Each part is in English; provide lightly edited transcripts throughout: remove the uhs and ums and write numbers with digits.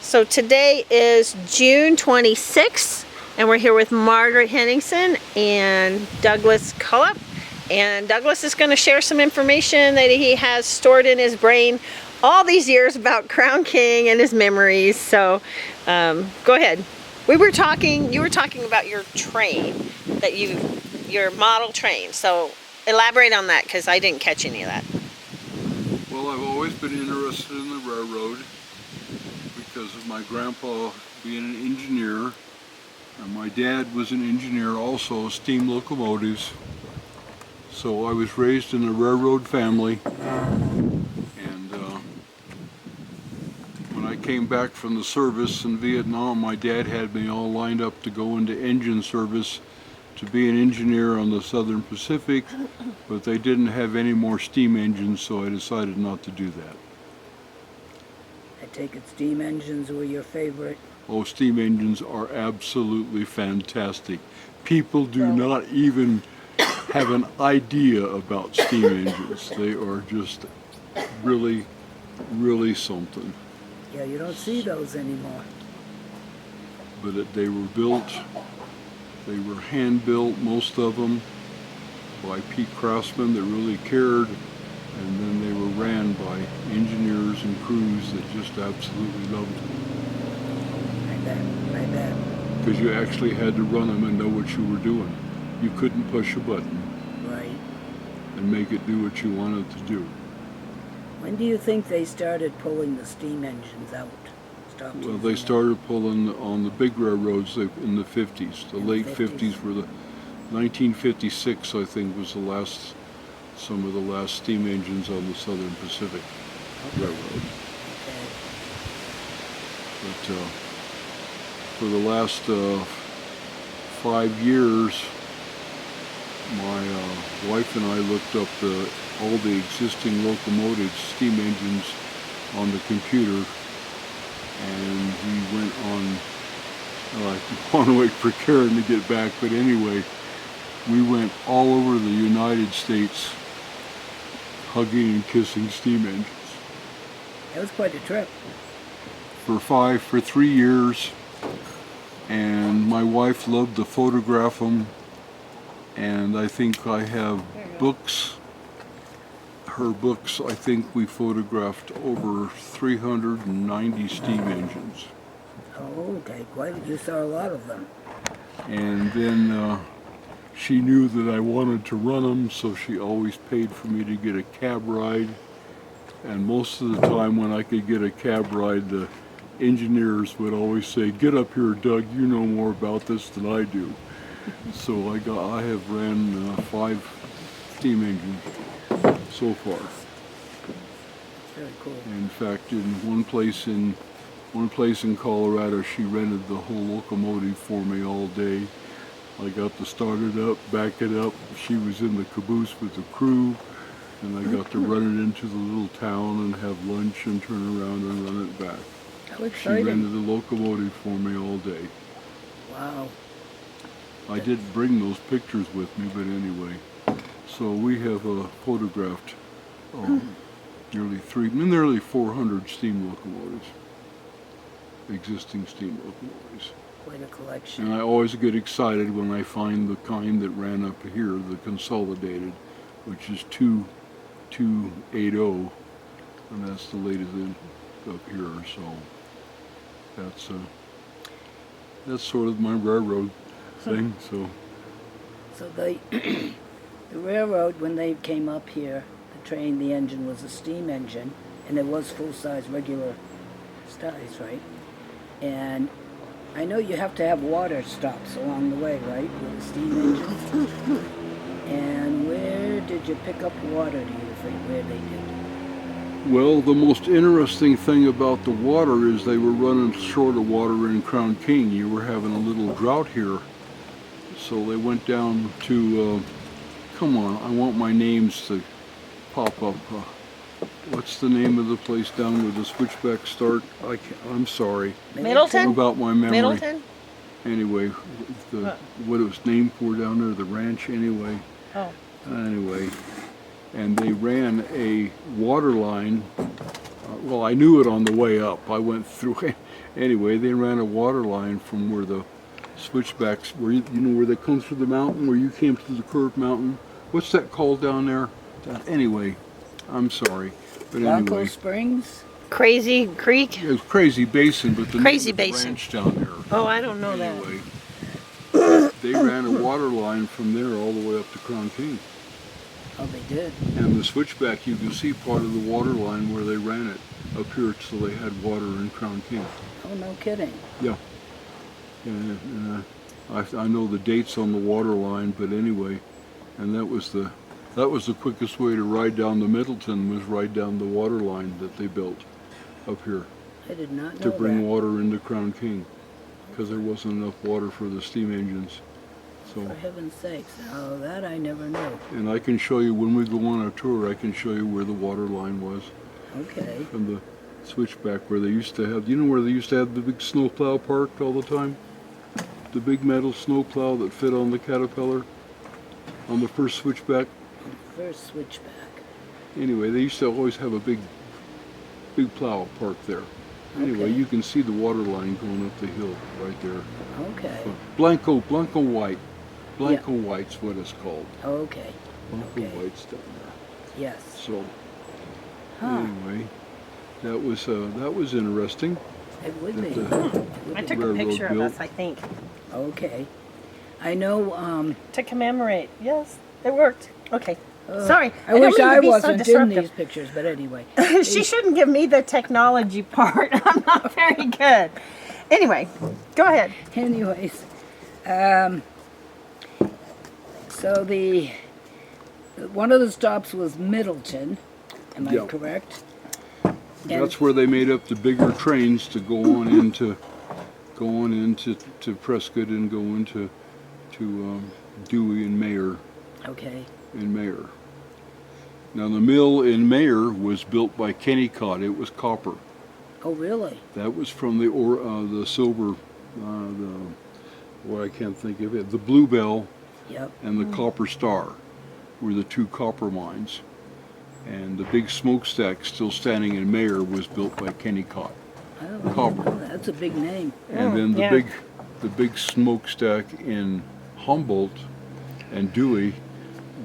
So today is June 26th, and we're here with Margaret Henningsen and Douglas Collup. And Douglas is going to share some information that he has stored in his brain all these years about Crown King and his memories. So go ahead. You were talking about your train, your model train. So elaborate on that, because I didn't catch any of that. Well, I've always been interested in the railroad because of my grandpa being an engineer, and my dad was an engineer also, steam locomotives. So I was raised in a railroad family, and when I came back from the service in Vietnam, my dad had me all lined up to go into engine service to be an engineer on the Southern Pacific, but they didn't have any more steam engines, so I decided not to do that. I take it steam engines were your favorite? Oh, steam engines are absolutely fantastic. People do not even have an idea about steam engines. They are just really, really something. Yeah, you don't see those anymore. But they were built, they were hand-built, most of them, by Pete craftsmen that really cared, and then they were ran by engineers and crews that just absolutely loved them. I bet. Because you actually had to run them and know what you were doing. You couldn't push a button. Right. And make it do what you wanted to do. When do you think they started pulling the steam engines out? Well, they started pulling on the big railroads in the 50s. The late 50s were the 1956, I think, was some of the last steam engines on the Southern Pacific Railroad. Okay. But for the last 5 years, my wife and I looked up all the existing locomotives, steam engines, on the computer, and we went on, I want to wait for Karen to get back, but anyway, we went all over the United States hugging and kissing steam engines. That was quite a trip. For 3 years, and my wife loved to photograph them, and I think I have books. Her books, I think we photographed over 390 steam engines. Oh, okay, you saw a lot of them. And then she knew that I wanted to run them, so she always paid for me to get a cab ride. And most of the time when I could get a cab ride, the engineers would always say, "Get up here, Doug, you know more about this than I do." So I have ran 5 steam engines so far. Very cool. In fact, in one place in Colorado, she rented the whole locomotive for me all day. I got to start it up, back it up. She was in the caboose with the crew, and I got to run it into the little town and have lunch and turn around and run it back. How exciting. She rented the locomotive for me all day. Wow. I didn't bring those pictures with me, but anyway. So we have photographed nearly 400 steam locomotives, existing steam locomotives. Quite a collection. And I always get excited when I find the kind that ran up here, the consolidated, which is 2280, and that's the latest up here. So that's sort of my railroad thing. So the railroad, when they came up here, the train, the engine was a steam engine, and it was full-size, regular size, right? And I know you have to have water stops along the way, right, with the steam engines? And where did you pick up water, do you think, where they did? Well, the most interesting thing about the water is they were running short of water in Crown King. You were having a little drought here. So they went down to, come on, I want my names to pop up. What's the name of the place down where the switchbacks start? I'm sorry. Middleton? About my memory. Middleton? Anyway, what it was named for down there, the ranch anyway. Oh. Anyway, and they ran a water line Well, I knew it on the way up. I went through it. Anyway, they ran a water line from where the switchbacks, where you know where they come through the mountain, where you came through the curved mountain. What's that called down there? Anyway, I'm sorry. But Bronco anyway, Springs? Crazy Creek? it was Crazy Basin, but the Crazy name of the Basin. ranch down there. Oh, I don't know that. Anyway, they ran a water line from there all the way up to Crown King. Oh, they did. And the switchback, you can see part of the water line where they ran it up here, so they had water in Crown King. Oh, no kidding. Yeah. And I know the dates on the water line, but anyway, and that was the quickest way to ride down to Middleton, was ride down the water line that they built up here I did not know to bring that. water into Crown King, because there wasn't enough water for the steam engines. So, For heaven's sakes. Oh, that I never knew. and I can show you when we go on a tour. I can show you where the water line was Okay. from the switchback where they used to have. You know where they used to have the big snowplow parked all the time? The big metal snowplow that fit on the Caterpillar on the first switchback. First switchback. Anyway, they used to always have a big plow parked there. Anyway, Okay. you can see the water line going up the hill right there. Okay. Blanco White. Blanco White's what it's called. Okay. Blanco Okay. White's down there. Yes. So Huh. anyway, that was interesting. It would be. That the- It would I be. took a Railroad picture of built. us, I think, Okay. I know, to commemorate. Yes, it worked. Okay. Sorry. I wish don't mean I to be so wasn't in disruptive. these pictures, but anyway. She shouldn't give me the technology part. I'm not very good. Anyway, go ahead. Anyways, so one of the stops was Middleton, am I Yeah. correct? That's where they made up the bigger trains to go on into to Prescott and go into Dewey and Mayer. Okay. Now the mill in Mayer was built by Kennecott. It was copper. Oh, really? That was from the silver, I can't think of it. The Bluebell Yep. and the Copper Star were the two copper mines. And the big smokestack still standing in Mayer was built by Kennecott. Oh, I Copper. didn't know that. That's a big name. And then yeah. the big smokestack in Humboldt and Dewey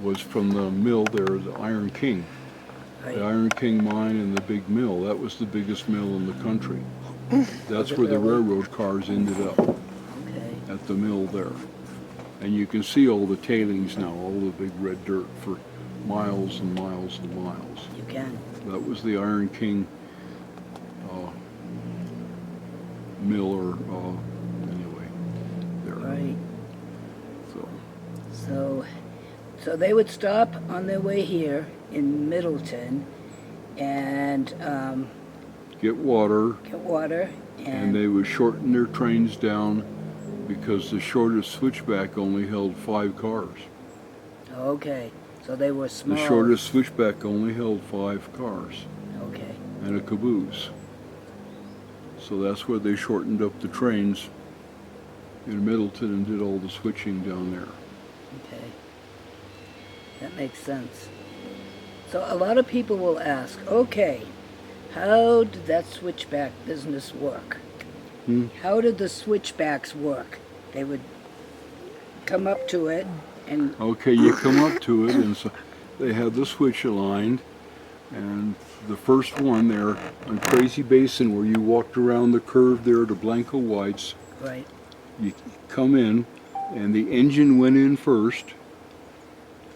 was from the mill there, the Iron King. Right. The Iron King mine and the big mill. That was the biggest mill in the country. That's it where the really? railroad cars ended up, Okay. at the mill there. And you can see all the tailings now, all the big red dirt for miles and miles and miles. You can. That was the Iron King mill, or anyway, there. Right. So So they would stop on their way here in Middleton and get water, get water and they would shorten their trains down because the shortest switchback only held 5 cars. Okay. So they were small. The shortest switchback only held 5 cars Okay. and a caboose. So that's where they shortened up the trains in Middleton and did all the switching down there. Okay. That makes sense. So a lot of people will ask, okay, how did that switchback business work? How did the switchbacks work? They would come up to it and Okay, you come up to it, and so they had the switch aligned, and the first one there on Crazy Basin, where you walked around the curve there to Blanco White's, right. you come in, and the engine went in first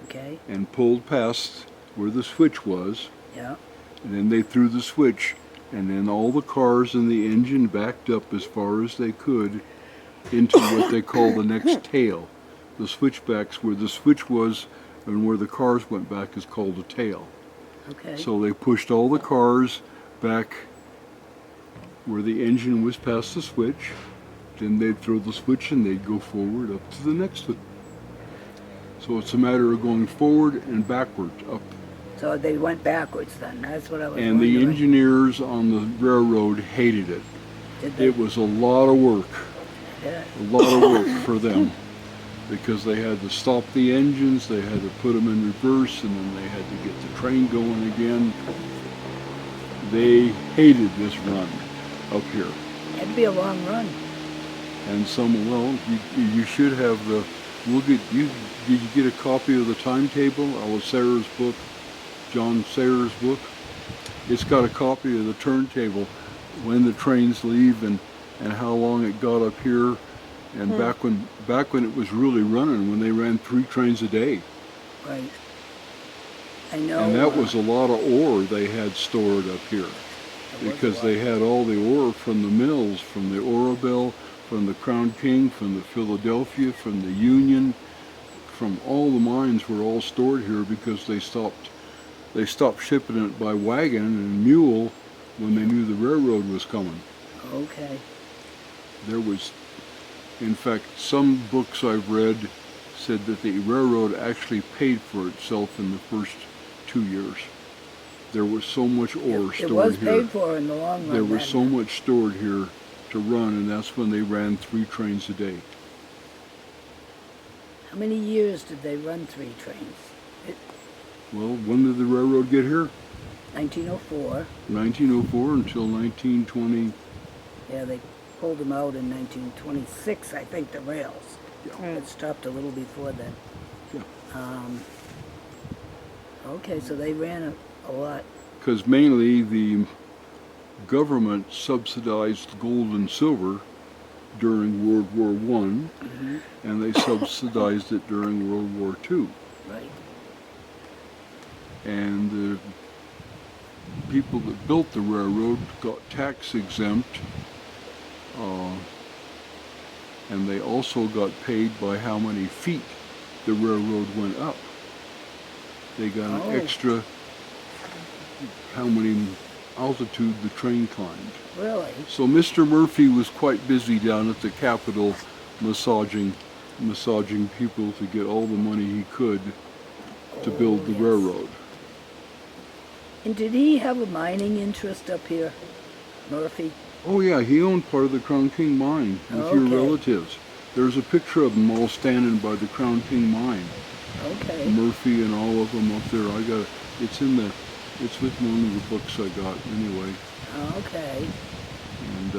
Okay. and pulled past where the switch was, Yeah. and then they threw the switch, and then all the cars and the engine backed up as far as they could into what they call the next tail. The switchbacks, where the switch was and where the cars went back, is called a tail. Okay. So they pushed all the cars back where the engine was past the switch, then they'd throw the switch and they'd go forward up to the next one. So it's a matter of going forward and backward up. So they went backwards then. That's what I was And the wondering. engineers on the railroad hated it. Did they? It was a lot of work, Yeah. a lot of work for them, because they had to stop the engines, they had to put them in reverse, and then they had to get the train going again. They hated this run up here. It'd be a long run. And well, you should have did you get a copy of the timetable? Sarah's book, John Sayre's book? It's got a copy of the turntable, when the trains leave and how long it got up here. And back when it was really running, when they ran 3 trains a day. Right. I know. And that was a lot of ore they had stored up here. Because they had all the ore from the mills, from the Orabelle, from the Crown King, from the Philadelphia, from the Union, from all the mines were all stored here because they stopped shipping it by wagon and mule when they knew the railroad was coming. Okay. There was, in fact, some books I've read said that the railroad actually paid for itself in the first 2 years. There was so much ore stored here. It was paid for in the long run. There was so much stored here to run, and that's when they ran 3 trains a day. How many years did they run 3 trains? Well, when did the railroad get here? 1904. 1904 until 1920. Yeah, they pulled them out in 1926, I think, the rails. Yeah. It stopped a little before then. Yeah. Okay, so they ran a lot. Because mainly the government subsidized gold and silver during World War I, and they subsidized it during World War II. Right. And the people that built the railroad got tax exempt, and they also got paid by how many feet the railroad went up. They got an extra how many altitude the train climbed. Really? So Mr. Murphy was quite busy down at the Capitol massaging people to get all the money he could to build the railroad. And did he have a mining interest up here, Murphy? Oh yeah, he owned part of the Crown King mine with your relatives. There's a picture of them all standing by the Crown King mine. Okay. Murphy and all of them up there. It's with one of the books I got anyway. Okay. And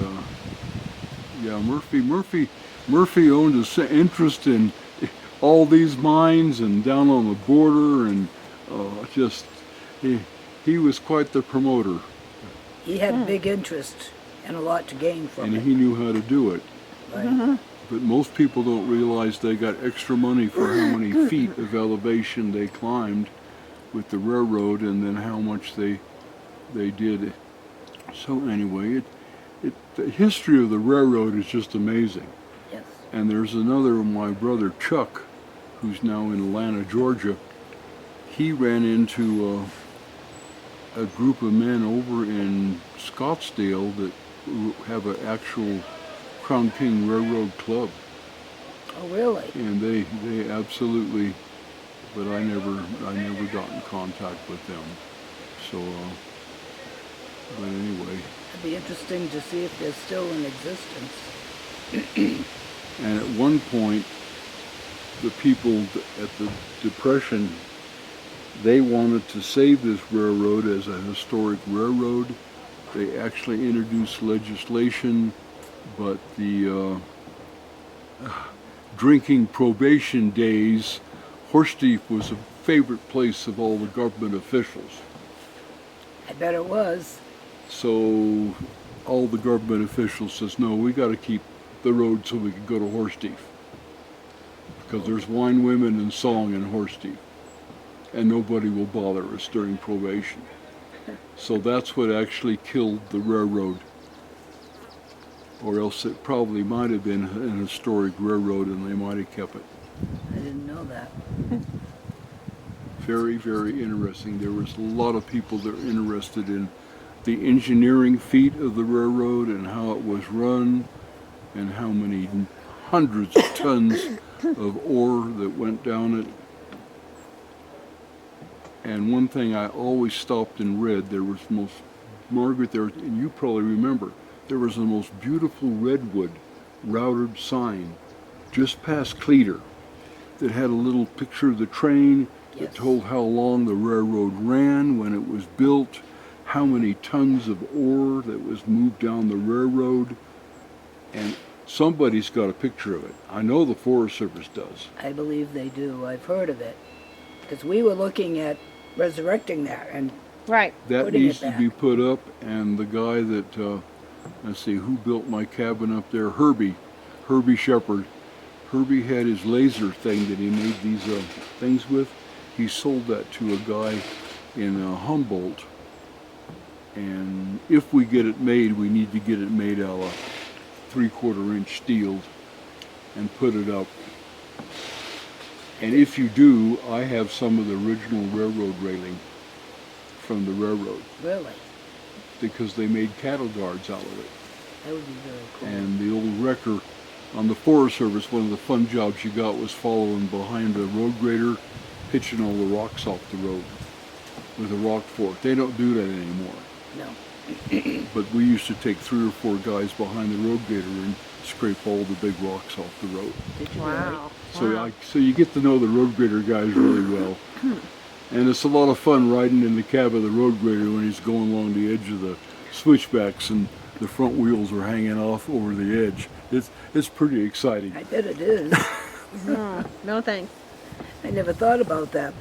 yeah, Murphy owned an interest in all these mines and down on the border, and he was quite the promoter. He had big interest and a lot to gain from it. And he knew how to do it. Right. But most people don't realize they got extra money for how many feet of elevation they climbed with the railroad, and then how much they did. So anyway, the history of the railroad is just amazing. Yes. And there's another, my brother Chuck, who's now in Atlanta, Georgia. He ran into a group of men over in Scottsdale that have an actual Crown King Railroad Club. Oh, really? And they absolutely, but I never got in contact with them. So, but anyway. It'd be interesting to see if they're still in existence. And at one point, the people at the Depression, they wanted to save this railroad as a historic railroad. They actually introduced legislation, but the drinking probation days, Horsethief was a favorite place of all the government officials. I bet it was. So all the government officials says, no, we got to keep the road so we can go to Horsethief. Because there's wine, women, and song in Horsethief. And nobody will bother us during probation. So that's what actually killed the railroad. Or else it probably might have been an historic railroad and they might have kept it. I didn't know that. Very, very interesting. There was a lot of people that were interested in the engineering feat of the railroad and how it was run and how many hundreds of tons of ore that went down it. And one thing I always stopped and read, there was Margaret, there, and you probably remember, there was the most beautiful redwood routed sign just past Cleator that had a little picture of the train that told how long the railroad ran, when it was built, how many tons of ore that was moved down the railroad, and somebody's got a picture of it. I know the Forest Service does. I believe they do. I've heard of it. Because we were looking at resurrecting that, and Right. That Putting it needs to be back. put up, and the guy that, let's see, who built my cabin up there? Herbie Shepherd. Herbie had his laser thing that he made these things with. He sold that to a guy in Humboldt, and if we get it made, we need to get it made out of 3/4 inch steel and put it up. And if you do, I have some of the original railroad railing from the railroad, really, because they made cattle guards out of it. that would be very cool. And the old wrecker on the Forest Service, one of the fun jobs you got was following behind a road grader, pitching all the rocks off the road with a rock fork. They don't do that anymore. No. But we used to take 3 or 4 guys behind the road grader and scrape all the big rocks off the road. Did you Wow. So, Wow. so you get to know the road grader guys really well. And it's a lot of fun riding in the cab of the road grader when he's going along the edge of the switchbacks and the front wheels are hanging off over the edge. It's pretty exciting. really? I bet it is. No thanks. I never thought about that.